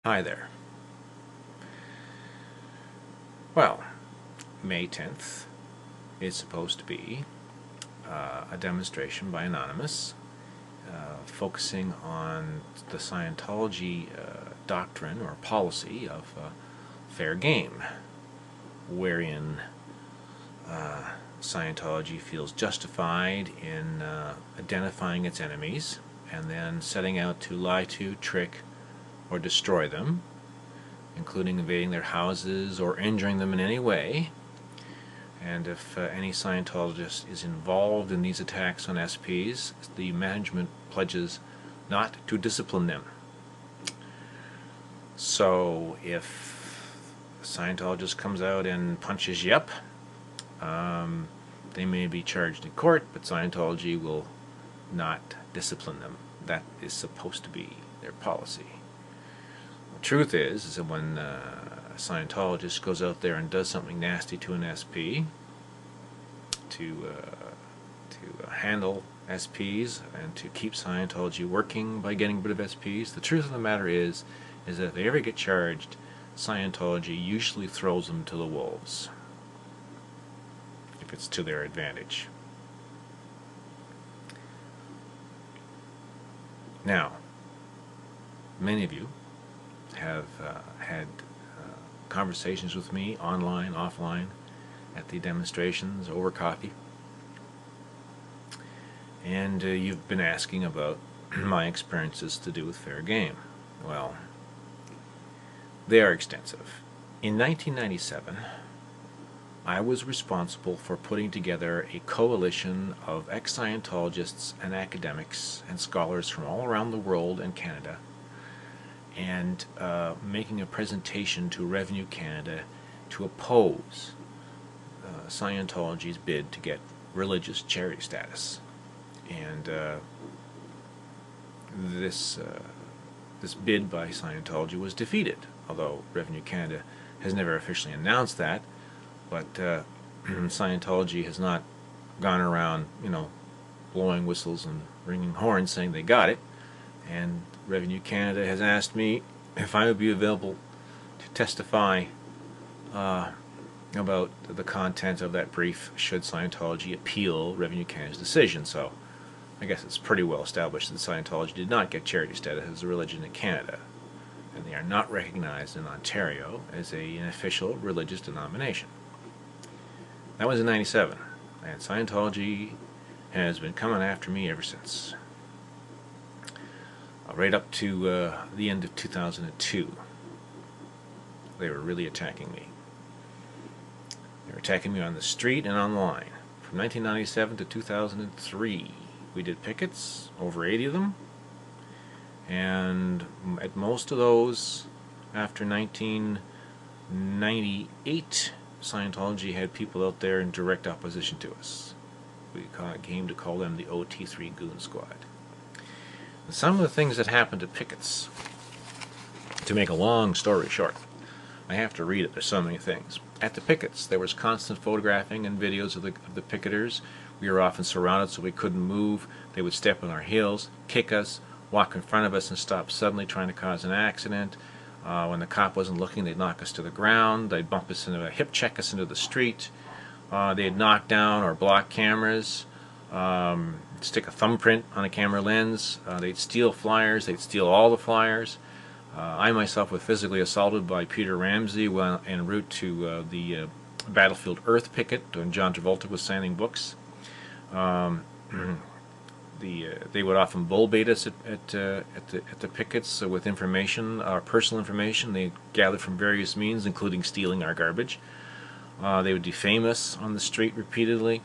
Hi there. Well, May 10th is supposed to be a demonstration by Anonymous focusing on the Scientology doctrine or policy of fair game, wherein Scientology feels justified in identifying its enemies and then setting out to lie to, trick, or destroy them, including invading their houses or injuring them in any way. And if any Scientologist is involved in these attacks on SPs, the management pledges not to discipline them. So if a Scientologist comes out and punches you up, they may be charged in court, but Scientology will not discipline them. That is supposed to be their policy. The truth is that when a Scientologist goes out there and does something nasty to an SP, to handle SPs and to keep Scientology working by getting rid of SPs, the truth of the matter is that if they ever get charged, Scientology usually throws them to the wolves, if it's to their advantage. Now, many of you have had conversations with me online, offline, at the demonstrations, over coffee, and you've been asking about my experiences to do with fair game. Well, they are extensive. In 1997, I was responsible for putting together a coalition of ex-Scientologists and academics and scholars from all around the world and Canada, and making a presentation to Revenue Canada to oppose Scientology's bid to get religious charity status. And this bid by Scientology was defeated, although Revenue Canada has never officially announced that. But Scientology has not gone around, blowing whistles and ringing horns saying they got it. And Revenue Canada has asked me if I would be available to testify about the content of that brief should Scientology appeal Revenue Canada's decision. So I guess it's pretty well established that Scientology did not get charity status as a religion in Canada, and they are not recognized in Ontario as an official religious denomination. That was in '97, and Scientology has been coming after me ever since. Right up to the end of 2002, they were really attacking me. They were attacking me on the street and online. From 1997 to 2003, we did pickets, over 80 of them, and at most of those, after 1998, Scientology had people out there in direct opposition to us. We came to call them the OT3 Goon Squad. And some of the things that happened at pickets, to make a long story short, I have to read it, there's so many things. At the pickets, there was constant photographing and videos of the picketers. We were often surrounded so we couldn't move. They would step on our heels, kick us, walk in front of us and stop suddenly, trying to cause an accident. When the cop wasn't looking, they'd knock us to the ground. They'd bump us into a hip check us into the street. They'd knock down or block cameras, stick a thumbprint on a camera lens. They'd steal flyers. They'd steal all the flyers. I myself was physically assaulted by Peter Ramsey while en route to the Battlefield Earth picket when John Travolta was signing books. They would often bull bait us at the pickets with information, personal information they gathered from various means, including stealing our garbage. They would defame us on the street repeatedly.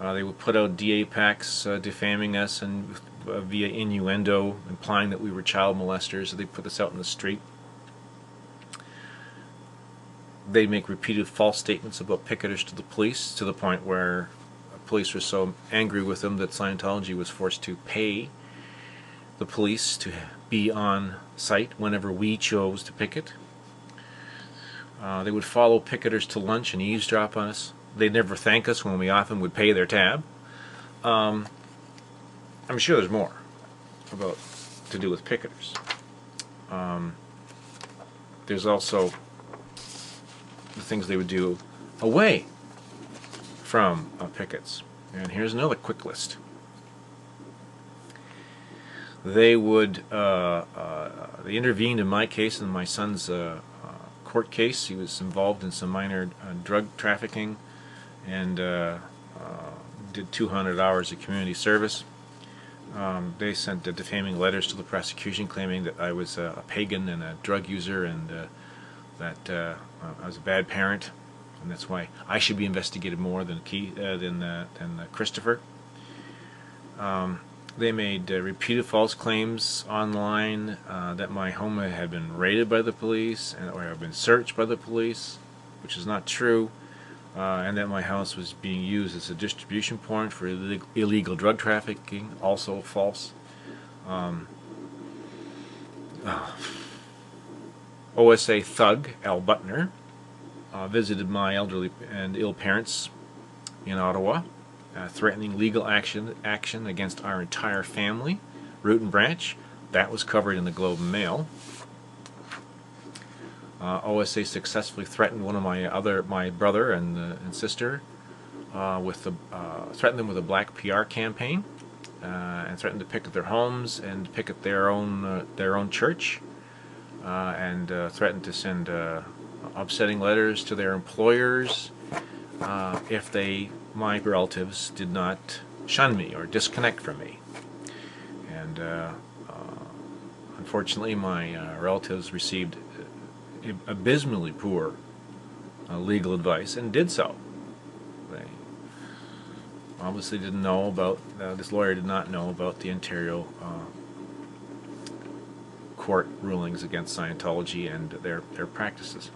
They would put out DA packs defaming us and via innuendo, implying that we were child molesters. So they put this out in the street. They'd make repeated false statements about picketers to the police, to the point where police were so angry with them that Scientology was forced to pay the police to be on site whenever we chose to picket. They would follow picketers to lunch and eavesdrop on us. They'd never thank us when we often would pay their tab. I'm sure there's more to do with picketers. there's also the things they would do away from pickets. And here's another quick list. They would, they intervened in my case, in my son's court case. He was involved in some minor drug trafficking and did 200 hours of community service. They sent defaming letters to the prosecution claiming that I was a pagan and a drug user, and that I was a bad parent, and that's why I should be investigated more than Christopher. They made repeated false claims online that my home had been raided by the police or had been searched by the police, which is not true, and that my house was being used as a distribution point for illegal drug trafficking, also false. OSA thug Al Butner visited my elderly and ill parents in Ottawa, threatening legal action against our entire family, root and branch. That was covered in the Globe and Mail. OSA successfully threatened one of my brother and sister threatened them with a black PR campaign, and threatened to picket their homes and picket their own church, and threatened to send upsetting letters to their employers if my relatives did not shun me or disconnect from me. And unfortunately, my relatives received abysmally poor legal advice and did so. They obviously didn't know about, this lawyer did not know about the Ontario court rulings against Scientology and their practices.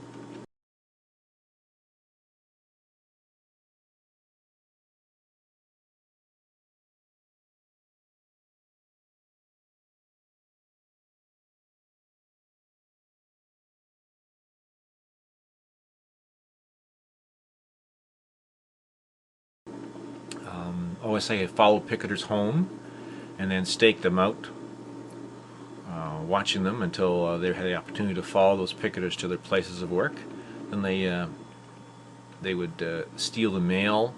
OSA had followed picketers home and then staked them out, watching them until they had the opportunity to follow those picketers to their places of work. Then they would steal the mail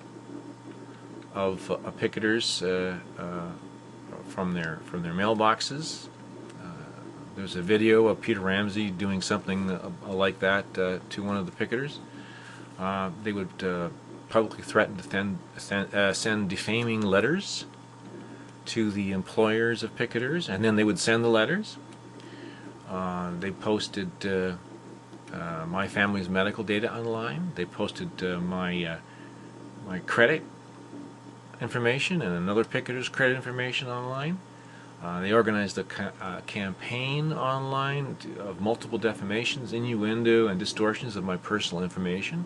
of picketers from their mailboxes. There's a video of Peter Ramsey doing something like that to one of the picketers. They would publicly threaten to send defaming letters to the employers of picketers, and then they would send the letters. They posted my family's medical data online. They posted my credit information and another picketer's credit information online. They organized a campaign online of multiple defamations, innuendo, and distortions of my personal information.